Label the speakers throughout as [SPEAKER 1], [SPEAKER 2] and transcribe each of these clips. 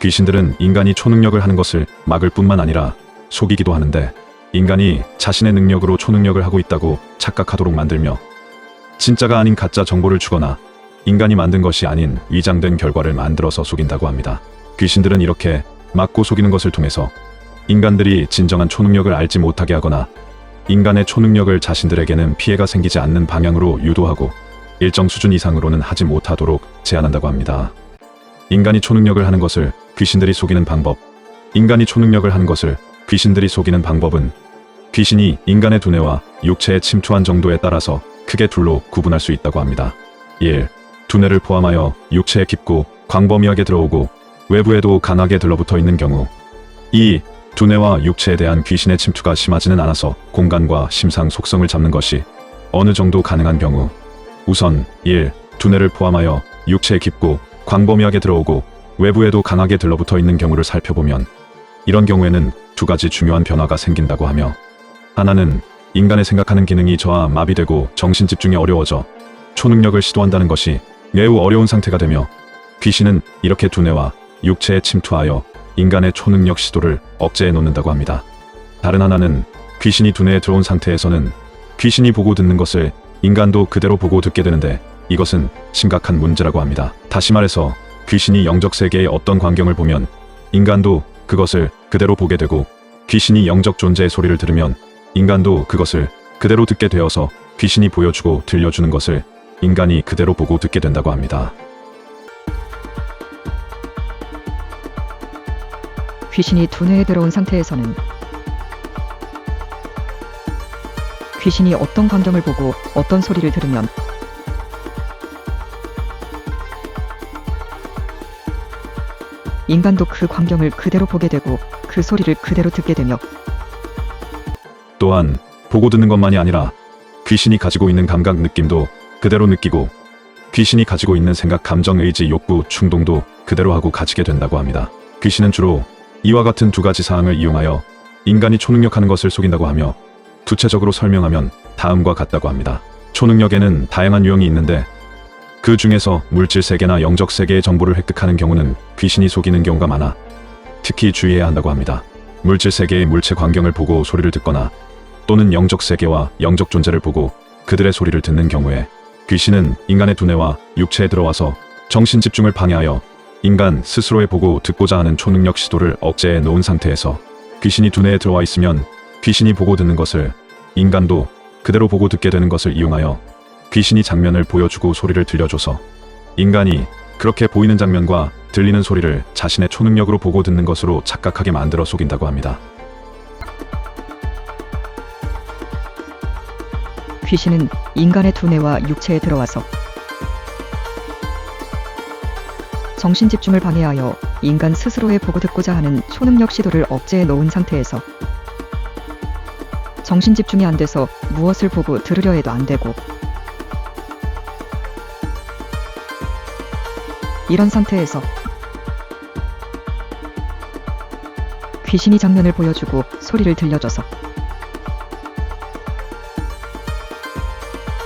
[SPEAKER 1] 귀신들은 인간이 초능력을 하는 것을 막을 뿐만 아니라 속이기도 하는데, 인간이 자신의 능력으로 초능력을 하고 있다고 착각하도록 만들며 진짜가 아닌 가짜 정보를 주거나 인간이 만든 것이 아닌 위장된 결과를 만들어서 속인다고 합니다. 귀신들은 이렇게 막고 속이는 것을 통해서 인간들이 진정한 초능력을 알지 못하게 하거나 인간의 초능력을 자신들에게는 피해가 생기지 않는 방향으로 유도하고 일정 수준 이상으로는 하지 못하도록 제한한다고 합니다. 인간이 초능력을 하는 것을 귀신들이 속이는 방법. 인간이 초능력을 하는 것을 귀신들이 속이는 방법은 귀신이 인간의 두뇌와 육체에 침투한 정도에 따라서 크게 둘로 구분할 수 있다고 합니다. 1. 두뇌를 포함하여 육체에 깊고 광범위하게 들어오고 외부에도 강하게 들러붙어 있는 경우. 2. 두뇌와 육체에 대한 귀신의 침투가 심하지는 않아서 공간과 심상 속성을 잡는 것이 어느 정도 가능한 경우. 우선 1. 두뇌를 포함하여 육체에 깊고 광범위하게 들어오고 외부에도 강하게 들러붙어 있는 경우를 살펴보면, 이런 경우에는 두 가지 중요한 변화가 생긴다고 하며, 하나는 인간의 생각하는 기능이 저하 마비되고 정신 집중이 어려워져 초능력을 시도한다는 것이 매우 어려운 상태가 되며, 귀신은 이렇게 두뇌와 육체에 침투하여 인간의 초능력 시도를 억제해 놓는다고 합니다. 다른 하나는 귀신이 두뇌에 들어온 상태에서는 귀신이 보고 듣는 것을 인간도 그대로 보고 듣게 되는데, 이것은 심각한 문제라고 합니다. 다시 말해서 귀신이 영적 세계의 어떤 광경을 보면 인간도 그것을 그대로 보게 되고, 귀신이 영적 존재의 소리를 들으면 인간도 그것을 그대로 듣게 되어서 귀신이 보여주고 들려주는 것을 인간이 그대로 보고 듣게 된다고 합니다.
[SPEAKER 2] 귀신이 두뇌에 들어온 상태에서는 귀신이 어떤 광경을 보고 어떤 소리를 들으면 인간도 그 광경을 그대로 보게 되고 그 소리를 그대로 듣게 되며,
[SPEAKER 1] 또한 보고 듣는 것만이 아니라 귀신이 가지고 있는 감각 느낌도 그대로 느끼고, 귀신이 가지고 있는 생각, 감정, 의지, 욕구, 충동도 그대로 하고 가지게 된다고 합니다. 귀신은 주로 이와 같은 두 가지 사항을 이용하여 인간이 초능력하는 것을 속인다고 하며, 구체적으로 설명하면 다음과 같다고 합니다. 초능력에는 다양한 유형이 있는데, 그 중에서 물질 세계나 영적 세계의 정보를 획득하는 경우는 귀신이 속이는 경우가 많아 특히 주의해야 한다고 합니다. 물질 세계의 물체 광경을 보고 소리를 듣거나 또는 영적 세계와 영적 존재를 보고 그들의 소리를 듣는 경우에 귀신은 인간의 두뇌와 육체에 들어와서 정신 집중을 방해하여 인간 스스로의 보고 듣고자 하는 초능력 시도를 억제해 놓은 상태에서, 귀신이 두뇌에 들어와 있으면 귀신이 보고 듣는 것을 인간도 그대로 보고 듣게 되는 것을 이용하여 귀신이 장면을 보여주고 소리를 들려줘서 인간이 그렇게 보이는 장면과 들리는 소리를 자신의 초능력으로 보고 듣는 것으로 착각하게 만들어 속인다고 합니다.
[SPEAKER 2] 귀신은 인간의 두뇌와 육체에 들어와서 정신 집중을 방해하여 인간 스스로의 보고 듣고자 하는 초능력 시도를 억제해 놓은 상태에서 정신 집중이 안 돼서 무엇을 보고 들으려 해도 안 되고, 이런 상태에서 귀신이 장면을 보여주고 소리를 들려줘서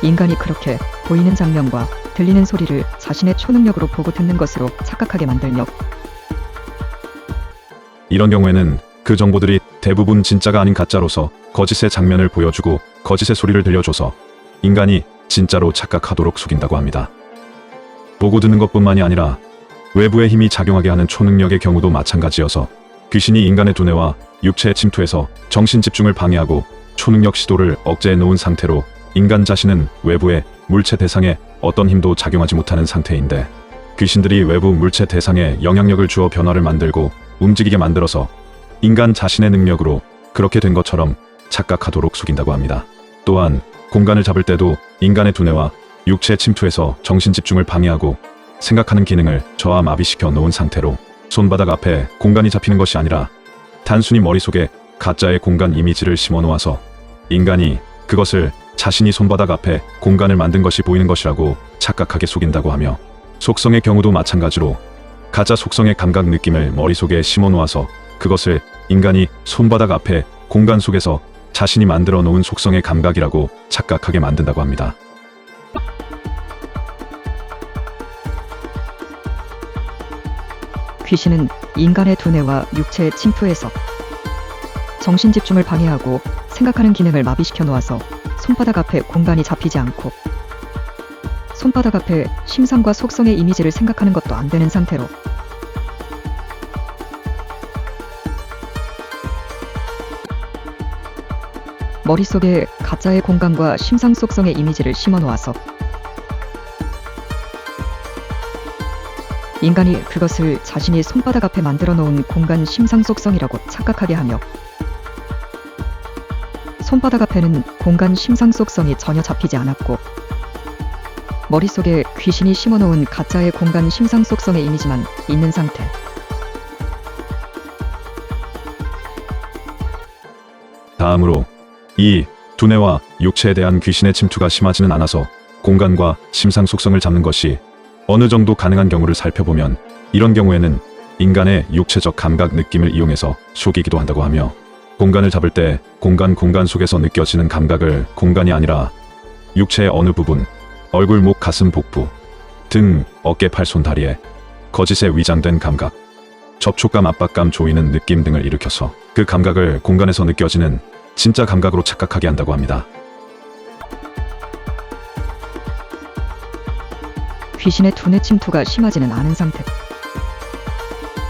[SPEAKER 2] 인간이 그렇게 보이는 장면과 들리는 소리를 자신의 초능력으로 보고 듣는 것으로 착각하게 만들며,
[SPEAKER 1] 이런 경우에는 그 정보들이 대부분 진짜가 아닌 가짜로서 거짓의 장면을 보여주고 거짓의 소리를 들려줘서 인간이 진짜로 착각하도록 속인다고 합니다. 보고 듣는 것뿐만이 아니라 외부의 힘이 작용하게 하는 초능력의 경우도 마찬가지여서, 귀신이 인간의 두뇌와 육체에 침투해서 정신 집중을 방해하고 초능력 시도를 억제해 놓은 상태로 인간 자신은 외부의 물체 대상에 어떤 힘도 작용하지 못하는 상태인데, 귀신들이 외부 물체 대상에 영향력을 주어 변화를 만들고 움직이게 만들어서 인간 자신의 능력으로 그렇게 된 것처럼 착각하도록 속인다고 합니다. 또한 공간을 잡을 때도 인간의 두뇌와 육체에 침투해서 정신 집중을 방해하고 생각하는 기능을 저하 마비시켜 놓은 상태로 손바닥 앞에 공간이 잡히는 것이 아니라 단순히 머릿속에 가짜의 공간 이미지를 심어 놓아서 인간이 그것을 자신이 손바닥 앞에 공간을 만든 것이 보이는 것이라고 착각하게 속인다고 하며, 속성의 경우도 마찬가지로 가짜 속성의 감각 느낌을 머릿속에 심어 놓아서 그것을 인간이 손바닥 앞에 공간 속에서 자신이 만들어 놓은 속성의 감각이라고 착각하게 만든다고 합니다.
[SPEAKER 2] 귀신은 인간의 두뇌와 육체에 침투해서 정신 집중을 방해하고 생각하는 기능을 마비시켜 놓아서 손바닥 앞에 공간이 잡히지 않고 손바닥 앞에 심상과 속성의 이미지를 생각하는 것도 안 되는 상태로 머릿속에 가짜의 공간과 심상 속성의 이미지를 심어 놓아서 인간이 그것을 자신이 손바닥 앞에 만들어 놓은 공간 심상 속성이라고 착각하게 하며 손바닥 앞에는 공간 심상 속성이 전혀 잡히지 않았고 머릿속에 귀신이 심어 놓은 가짜의 공간 심상 속성의 이미지만 있는 상태.
[SPEAKER 1] 다음으로 이 두뇌와 육체에 대한 귀신의 침투가 심하지는 않아서 공간과 심상 속성을 잡는 것이 어느 정도 가능한 경우를 살펴보면 이런 경우에는 인간의 육체적 감각 느낌을 이용해서 속이기도 한다고 하며 공간을 잡을 때 공간 속에서 느껴지는 감각을 공간이 아니라 육체의 어느 부분, 얼굴, 목, 가슴, 복부, 등, 어깨, 팔, 손, 다리에 거짓에 위장된 감각, 접촉감, 압박감, 조이는 느낌 등을 일으켜서 그 감각을 공간에서 느껴지는 진짜 감각으로 착각하게 한다고 합니다.
[SPEAKER 2] 귀신의 두뇌 침투가 심하지는 않은 상태.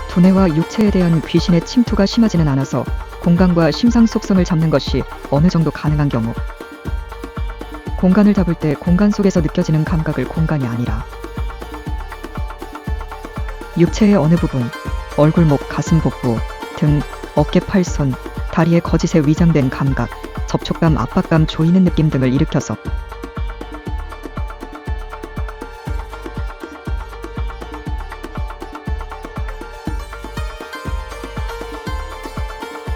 [SPEAKER 2] 두뇌와 육체에 대한 귀신의 침투가 심하지는 않아서 공간과 심상 속성을 잡는 것이 어느 정도 가능한 경우 공간을 잡을 때 공간 속에서 느껴지는 감각을 공간이 아니라 육체의 어느 부분, 얼굴, 목, 가슴, 복부, 등, 어깨, 팔, 손, 다리에 거짓에 위장된 감각, 접촉감, 압박감, 조이는 느낌 등을 일으켜서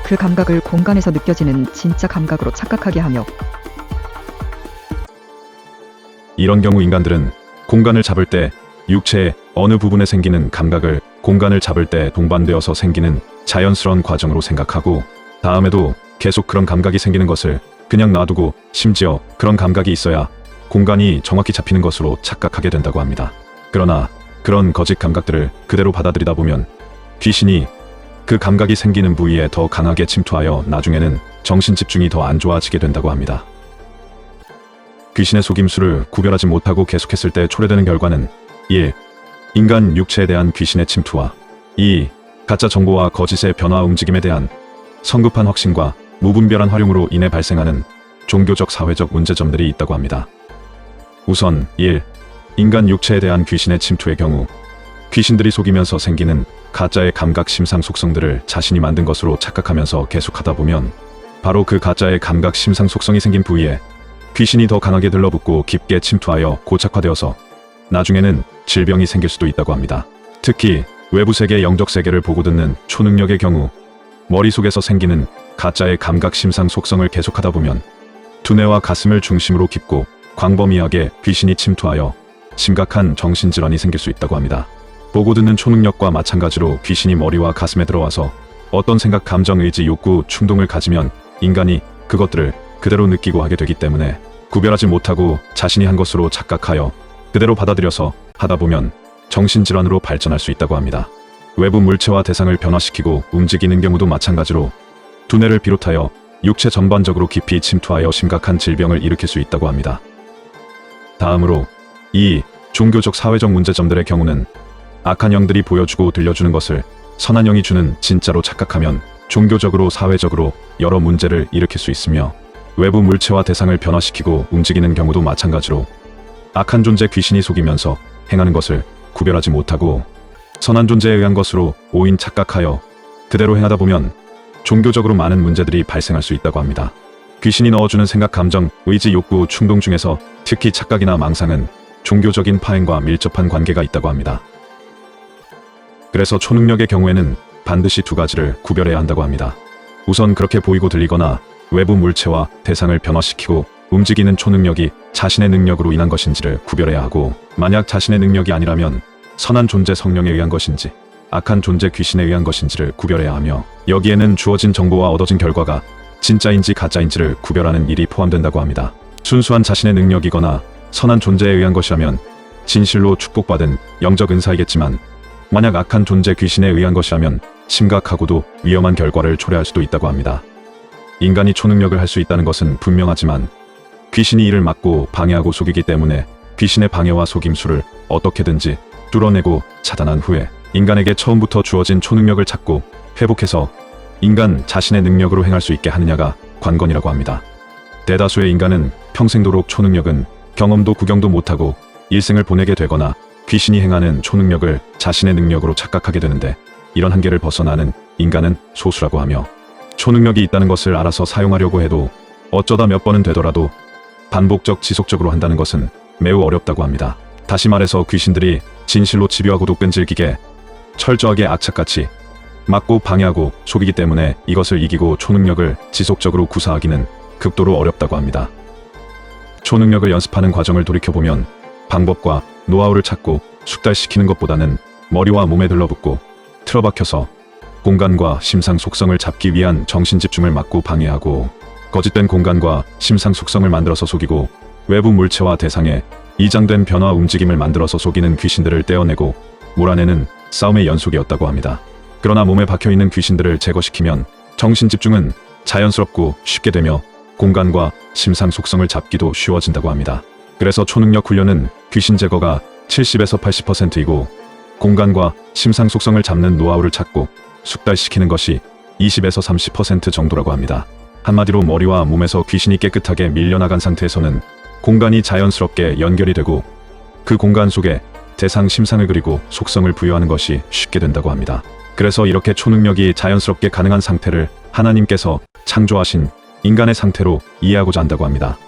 [SPEAKER 2] 그 감각을 공간에서 느껴지는 진짜 감각으로 착각하게 하며
[SPEAKER 1] 이런 경우 인간들은 공간을 잡을 때 육체의 어느 부분에 생기는 감각을 공간을 잡을 때 동반되어서 생기는 자연스러운 과정으로 생각하고 다음에도 계속 그런 감각이 생기는 것을 그냥 놔두고 심지어 그런 감각이 있어야 공간이 정확히 잡히는 것으로 착각하게 된다고 합니다. 그러나 그런 거짓 감각들을 그대로 받아들이다 보면 귀신이 그 감각이 생기는 부위에 더 강하게 침투하여 나중에는 정신 집중이 더 안 좋아지게 된다고 합니다. 귀신의 속임수를 구별하지 못하고 계속했을 때 초래되는 결과는 1. 인간 육체에 대한 귀신의 침투와 2. 가짜 정보와 거짓의 변화 움직임에 대한 성급한 확신과 무분별한 활용으로 인해 발생하는 종교적 사회적 문제점들이 있다고 합니다. 우선 1. 인간 육체에 대한 귀신의 침투의 경우 귀신들이 속이면서 생기는 가짜의 감각 심상 속성들을 자신이 만든 것으로 착각하면서 계속하다 보면 바로 그 가짜의 감각 심상 속성이 생긴 부위에 귀신이 더 강하게 들러붙고 깊게 침투하여 고착화되어서 나중에는 질병이 생길 수도 있다고 합니다. 특히 외부 세계 영적 세계를 보고 듣는 초능력의 경우 머릿속에서 생기는 가짜의 감각 심상 속성을 계속하다 보면 두뇌와 가슴을 중심으로 깊고 광범위하게 귀신이 침투하여 심각한 정신질환이 생길 수 있다고 합니다. 보고 듣는 초능력과 마찬가지로 귀신이 머리와 가슴에 들어와서 어떤 생각, 감정, 의지, 욕구, 충동을 가지면 인간이 그것들을 그대로 느끼고 하게 되기 때문에 구별하지 못하고 자신이 한 것으로 착각하여 그대로 받아들여서 하다 보면 정신질환으로 발전할 수 있다고 합니다. 외부 물체와 대상을 변화시키고 움직이는 경우도 마찬가지로 두뇌를 비롯하여 육체 전반적으로 깊이 침투하여 심각한 질병을 일으킬 수 있다고 합니다. 다음으로 이 종교적 사회적 문제점들의 경우는 악한 영들이 보여주고 들려주는 것을 선한 영이 주는 진짜로 착각하면 종교적으로 사회적으로 여러 문제를 일으킬 수 있으며 외부 물체와 대상을 변화시키고 움직이는 경우도 마찬가지로 악한 존재 귀신이 속이면서 행하는 것을 구별하지 못하고 선한 존재에 의한 것으로 오인 착각하여 그대로 행하다 보면 종교적으로 많은 문제들이 발생할 수 있다고 합니다. 귀신이 넣어주는 생각, 감정, 의지, 욕구, 충동 중에서 특히 착각이나 망상은 종교적인 파행과 밀접한 관계가 있다고 합니다. 그래서 초능력의 경우에는 반드시 두 가지를 구별해야 한다고 합니다. 우선 그렇게 보이고 들리거나 외부 물체와 대상을 변화시키고 움직이는 초능력이 자신의 능력으로 인한 것인지를 구별해야 하고 만약 자신의 능력이 아니라면 선한 존재 성령에 의한 것인지 악한 존재 귀신에 의한 것인지를 구별해야 하며 여기에는 주어진 정보와 얻어진 결과가 진짜인지 가짜인지를 구별하는 일이 포함된다고 합니다. 순수한 자신의 능력이거나 선한 존재에 의한 것이라면 진실로 축복받은 영적 은사이겠지만 만약 악한 존재 귀신에 의한 것이라면 심각하고도 위험한 결과를 초래할 수도 있다고 합니다. 인간이 초능력을 할 수 있다는 것은 분명하지만 귀신이 이를 막고 방해하고 속이기 때문에 귀신의 방해와 속임수를 어떻게든지 뚫어내고 차단한 후에 인간에게 처음부터 주어진 초능력을 찾고 회복해서 인간 자신의 능력으로 행할 수 있게 하느냐가 관건이라고 합니다. 대다수의 인간은 평생도록 초능력은 경험도 구경도 못하고 일생을 보내게 되거나 귀신이 행하는 초능력을 자신의 능력으로 착각하게 되는데, 이런 한계를 벗어나는 인간은 소수라고 하며, 초능력이 있다는 것을 알아서 사용하려고 해도 어쩌다 몇 번은 되더라도 반복적 지속적으로 한다는 것은 매우 어렵다고 합니다. 다시 말해서 귀신들이 진실로 집요하고도 끈질기게 철저하게 악착같이 막고 방해하고 속이기 때문에 이것을 이기고 초능력을 지속적으로 구사하기는 극도로 어렵다고 합니다. 초능력을 연습하는 과정을 돌이켜보면 방법과 노하우를 찾고 숙달시키는 것보다는 머리와 몸에 들러붙고 틀어박혀서 공간과 심상 속성을 잡기 위한 정신 집중을 막고 방해하고, 거짓된 공간과 심상 속성을 만들어서 속이고, 외부 물체와 대상에 이장된 변화 움직임을 만들어서 속이는 귀신들을 떼어내고 몰아내는 싸움의 연속이었다고 합니다. 그러나 몸에 박혀있는 귀신들을 제거시키면 정신 집중은 자연스럽고 쉽게 되며 공간과 심상 속성을 잡기도 쉬워진다고 합니다. 그래서 초능력 훈련은 귀신 제거가 70에서 80%이고 공간과 심상 속성을 잡는 노하우를 찾고 숙달시키는 것이 20에서 30% 정도라고 합니다. 한마디로 머리와 몸에서 귀신이 깨끗하게 밀려나간 상태에서는 공간이 자연스럽게 연결이 되고 그 공간 속에 대상 심상을 그리고 속성을 부여하는 것이 쉽게 된다고 합니다. 그래서 이렇게 초능력이 자연스럽게 가능한 상태를 하나님께서 창조하신 인간의 상태로 이해하고자 한다고 합니다.